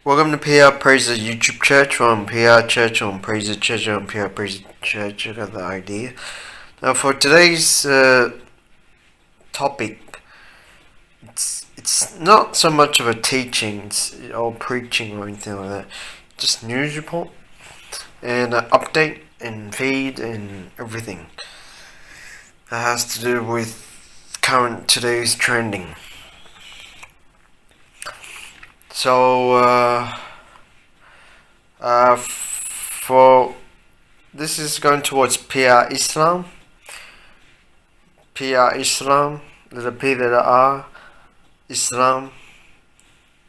Welcome to PR Praiser YouTube Church. On PR Church, on Praiser Church, on PR Praiser Church. I got the idea. Now, for today's topic, it's not so much of a teaching or preaching or anything like that. Just news report and update and feed and everything that has to do with today's trending. So, for this is going towards PR Islam. PR Islam, letter P, letter R, Islam,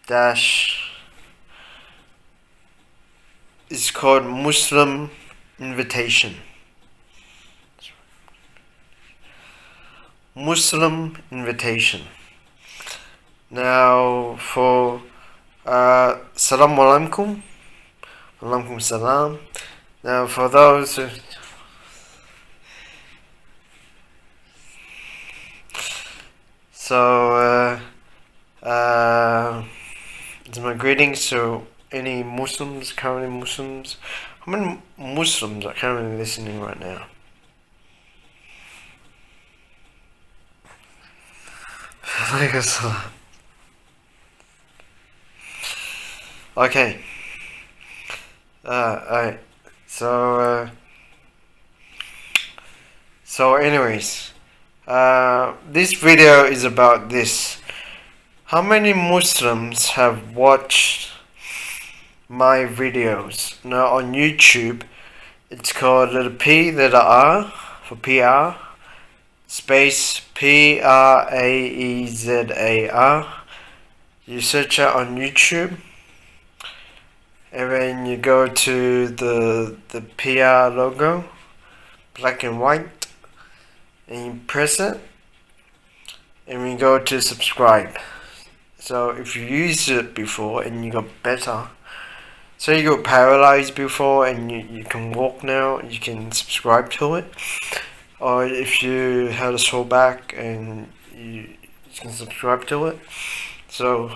dash, is called Muslim invitation. Muslim invitation. Now, for Assalamu alaikum. Alaikum salam. Now, for those who... So, it's my greetings to any Muslims, currently Muslims. How many Muslims are currently listening right now? Okay. Alright. So anyways, this video is about this. How many Muslims have watched my videos? Now on YouTube, it's called letter P, letter R for PR, space Praezar. You search it on YouTube, and then you go to the PR logo, black and white, and you press it, and we go to subscribe. So if you used it before and you got better, so you got paralyzed before and you can walk now, you can subscribe to it. Or if you had a sore back and you can subscribe to it. So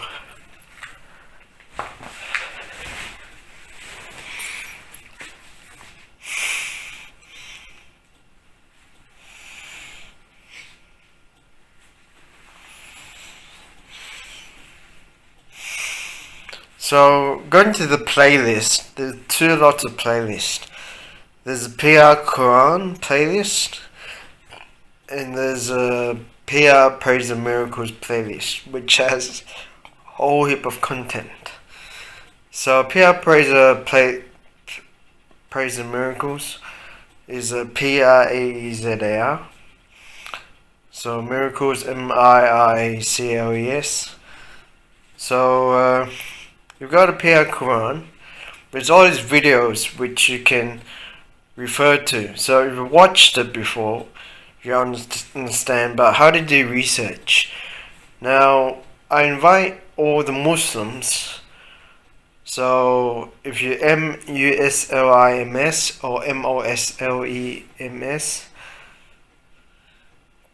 going to the playlist, there's two lots of playlists. There's a PR Quran playlist, and there's a PR Praise and Miracles playlist, which has a whole heap of content. So PR Praise and Miracles is a Praezar. So Miracles Miracles. So you've got a PR Quran. There's all these videos which you can refer to. So if you watched it before, you understand, but how to do research. Now, I invite all the Muslims. So if you Muslims or Moslems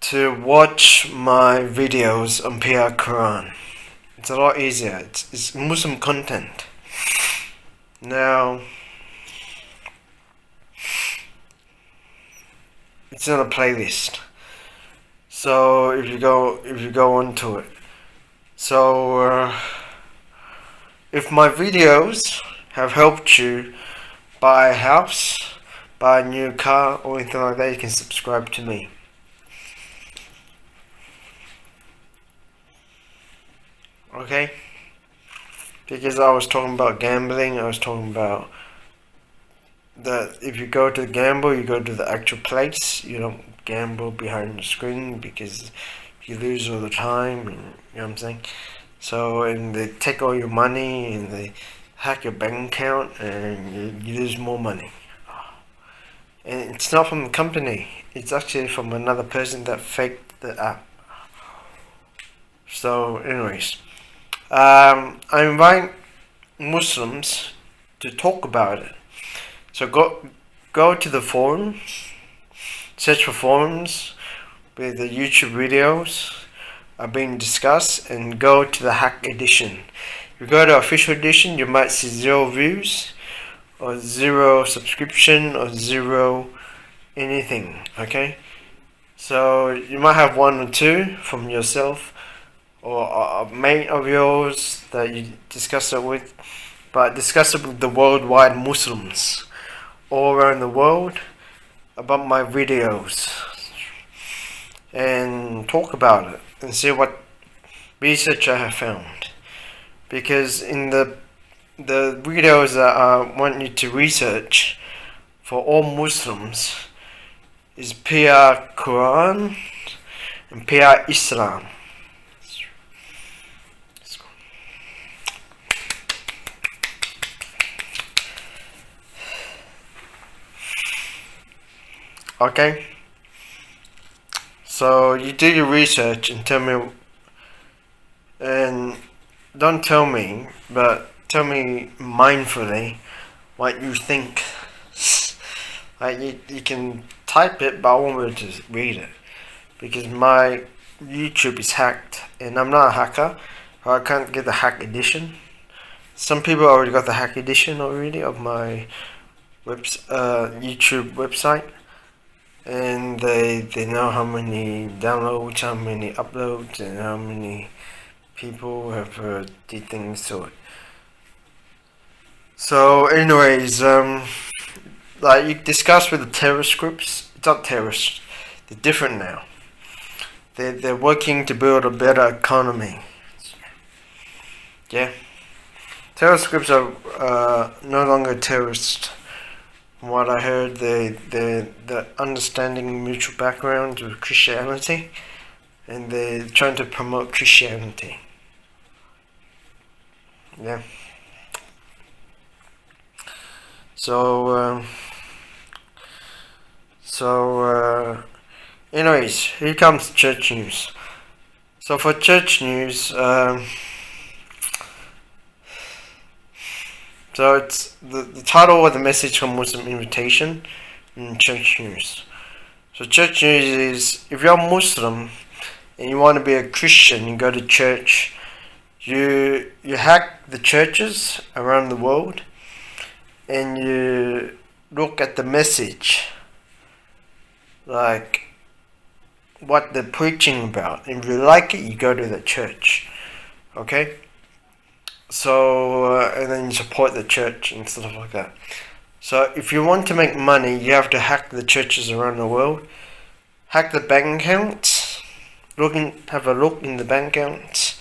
to watch my videos on PR Quran. It's a lot easier. It's Muslim content. Now, it's on a playlist. So if you go onto it. So if my videos have helped you buy a house, buy a new car, or anything like that, you can subscribe to me. Okay? Because I was talking about gambling, I was talking about that if you go to gamble, you go to the actual place. You don't gamble behind the screen because you lose all the time, and, you know what I'm saying? So, and they take all your money and they hack your bank account and you lose more money. And it's not from the company, it's actually from another person that faked the app. So anyways, I invite Muslims to talk about it. So go to the forums, search for forums where the YouTube videos are being discussed, and go to the hack edition. you go to official edition, you might see 0 views, or 0 subscription, or 0 anything, okay? So you might have 1 or 2 from yourself, or a mate of yours that you discuss it with, but discuss it with the worldwide Muslims all around the world about my videos, and talk about it and see what research I have found. Because in the videos that I want you to research for all Muslims is PR Quran and PR Islam. Okay? So you do your research and tell me, and don't tell me, but tell me mindfully what you think. Like you can type it, but I won't be able to read it because my YouTube is hacked, and I'm not a hacker. I can't get the hack edition. Some people already got the hack edition already of my YouTube website, and they know how many downloads, how many uploads, and how many people have did things to it. So anyways, like you discuss with the terrorist groups, it's not terrorists, they're different now. They're working to build a better economy. Yeah. Terrorist groups are no longer terrorists. From what I heard, they're understanding mutual backgrounds with Christianity, and they're trying to promote Christianity. Yeah. So anyways, here comes church news. So for church news, so it's the title of the message from Muslim Invitation in church news. So church news is, if you're Muslim and you want to be a Christian, you go to church, you hack the churches around the world, and you look at the message, like what they're preaching about. If you like it, you go to the church. Okay? So, and then you support the church and stuff like that. So, if you want to make money, you have to hack the churches around the world. Hack the bank accounts. Have a look in the bank accounts.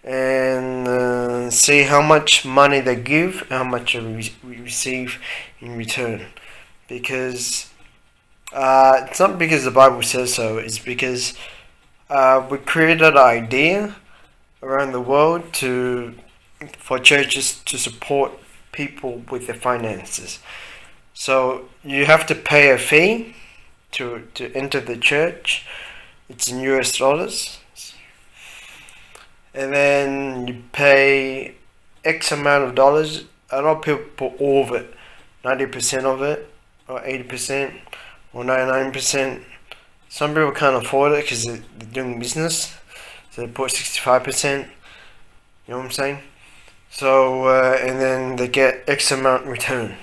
And see how much money they give, how much we receive in return. Because it's not because the Bible says so, it's because we created an idea around the world for churches to support people with their finances. So you have to pay a fee to enter the church. It's in US dollars. And then you pay X amount of dollars. A lot of people put all of it, 90% of it, or 80%, or 99%. Some people can't afford it because they're doing business, so they put 65%. You know what I'm saying? So, and then they get X amount in return.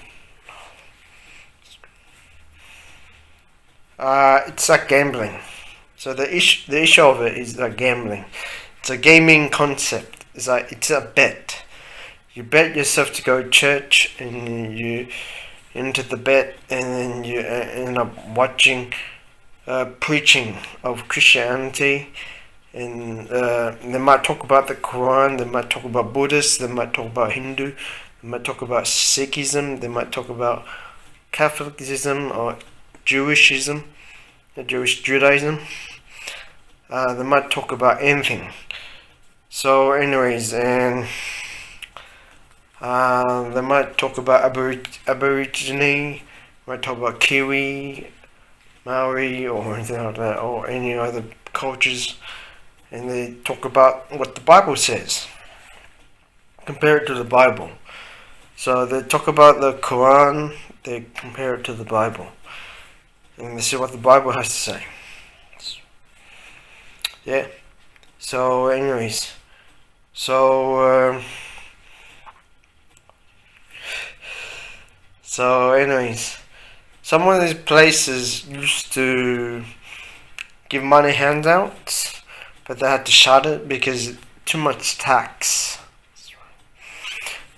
It's like gambling. So the issue of it is like gambling. It's a gaming concept. It's a bet. You bet yourself to go to church, and you enter the bet, and then you end up watching preaching of Christianity, and they might talk about the Quran, they might talk about Buddhists, they might talk about Hindu, they might talk about Sikhism, they might talk about Catholicism or Jewishism, Judaism. They might talk about anything. So anyways, and they might talk about Aborigine, might talk about Kiwi, Maori, or anything like that, or any other cultures, and they talk about what the Bible says. Compare it to the Bible. So they talk about the Quran, they compare it to the Bible, and they see what the Bible has to say. Yeah. So anyways, so So, anyways, some of these places used to give money handouts, but they had to shut it because too much tax.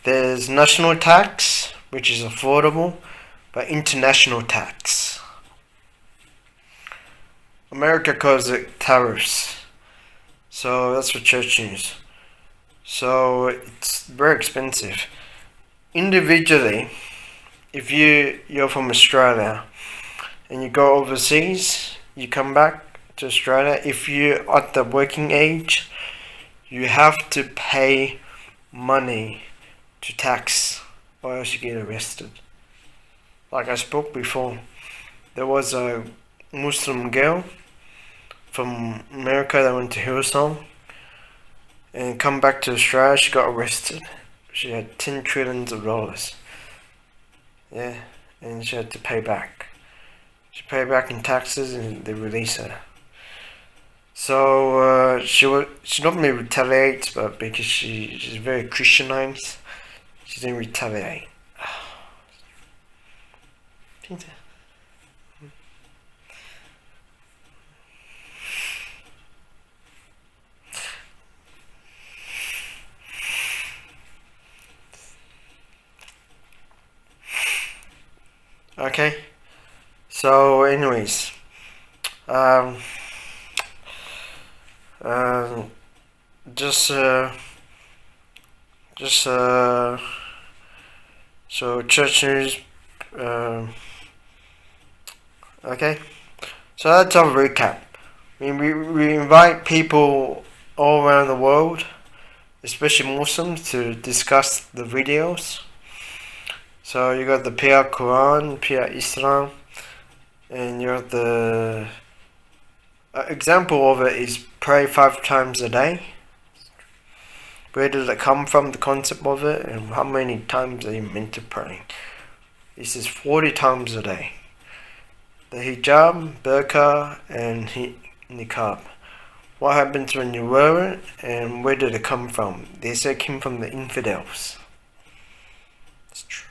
There's national tax, which is affordable, but international tax. America calls it tariffs. So that's for church news. So it's very expensive. Individually, if you're from Australia and you go overseas, you come back to Australia, if you're at the working age, you have to pay money to tax or else you get arrested. Like I spoke before, there was a Muslim girl from America that went to Hillsong and come back to Australia. She got arrested. She had $10 trillion. Yeah, and she had to pay back. She paid back in taxes and they released her. So she normally retaliates, but because she's very Christianized, she didn't retaliate. Okay, so anyways, um, just so church news, okay, so that's our recap. We invite people all around the world, especially Muslims, to discuss the videos. So you got the Pure Quran, Pure Islam, and you got the example of it is pray 5 times a day. Where does it come from, the concept of it, and how many times are you meant to pray? This is 40 times a day. The hijab, burqa, and niqab. What happens when you wear it, and where did it come from? They say it came from the infidels. It's true.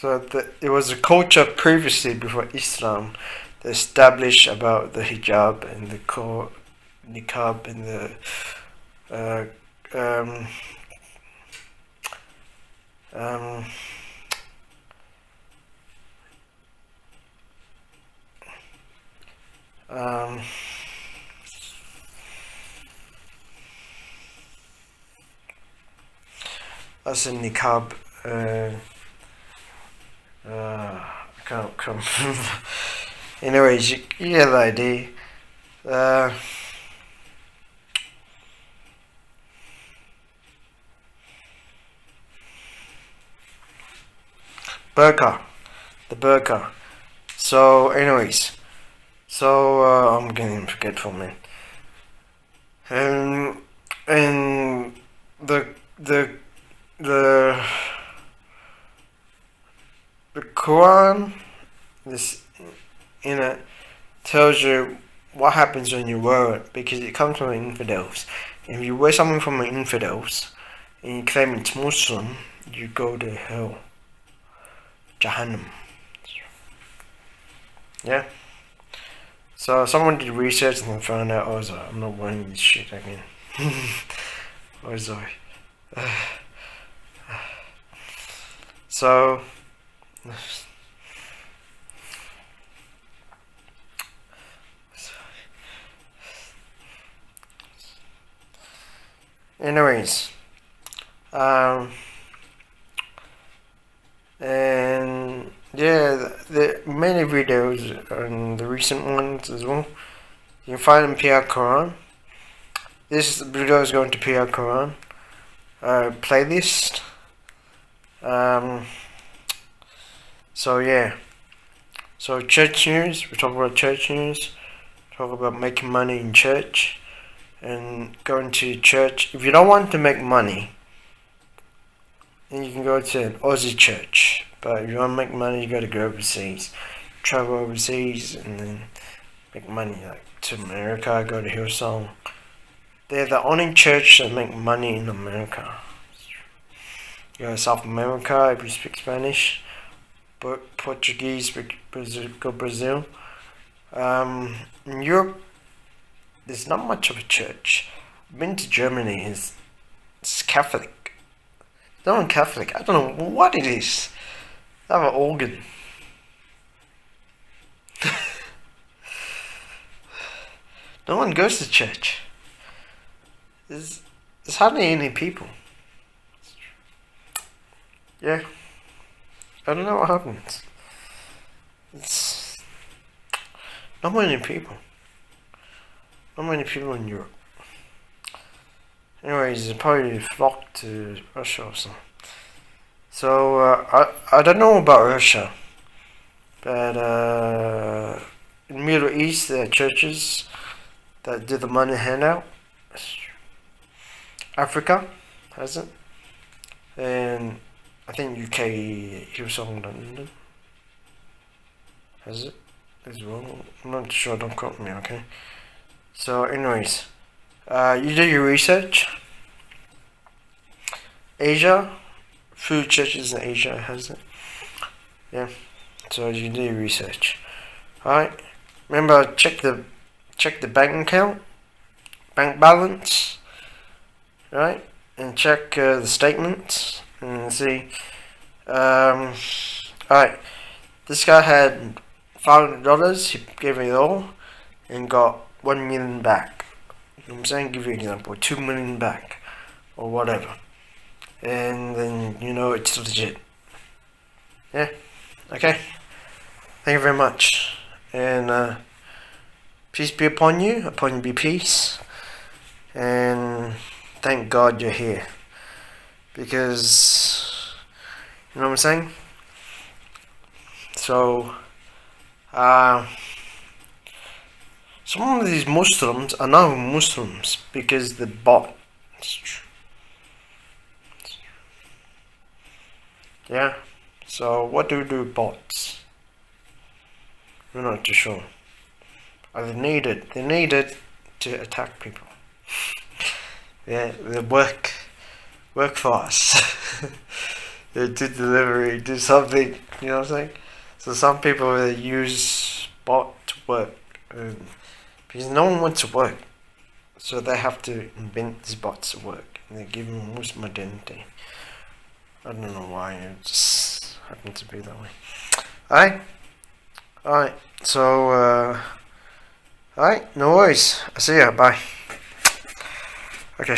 So it was a culture previously before Islam that established about the hijab and the niqab and the that's a niqab. I can't come. Anyways, you get the idea. Burqa, the burqa. So, anyways, I'm getting forgetful, man. And the Quran, this in it, tells you what happens when you wear it because it comes from infidels. If you wear something from the infidels and you claim it's Muslim, you go to hell, Jahannam. Yeah. So someone did research and found out, I'm not wearing this shit again. Sorry. So. Anyways, and yeah, the many videos and the recent ones as well. You can find in PR Quran. This video is going to PR Quran playlist. So yeah. So church news. We talk about church news. Talk about making money in church and going to church. If you don't want to make money, then you can go to an Aussie church. But if you want to make money, you got to go overseas, travel overseas, and then make money. Like to America, go to Hillsong. They're the only church that make money in America. South America if you speak Spanish. But Portuguese, go Brazil. In Europe, there's not much of a church. I've been to Germany. It's Catholic. No, Catholic. I don't know what it is. They have an organ. No one goes to church. There's hardly any people. Yeah. I don't know what happens. It's not many people. Not many people in Europe. Anyways, they probably flocked to Russia or something. So, I don't know about Russia. But, in the Middle East, there are churches that do the money handout. Africa has it. And I think UK, here in London, has it as well. I'm not sure, don't quote me, okay? So anyways, you do your research. Asia, few churches in Asia has it. Yeah, so you do your research. Alright, remember check the bank account, bank balance, right? And check the statements and see. Alright, this guy had $500, he gave it all and got 1 million back. You know what I'm saying? Give you an example, 2 million back or whatever. And then you know it's legit. Yeah, okay. Thank you very much. And peace be upon you be peace. And thank God you're here. Because, you know what I'm saying? So, some of these Muslims are not Muslims because they bought. Yeah. So what do we do with bots? We're not too sure. Are they needed? They're needed to attack people. Yeah, they work for us. They do delivery, do something. You know what I'm saying? So some people they use bot to work, because no one wants to work, so they have to invent these bots to work. And they give them Muslim identity. I don't know why, it just happened to be that way. Alright, so, alright, no worries. I'll see ya, bye. Okay.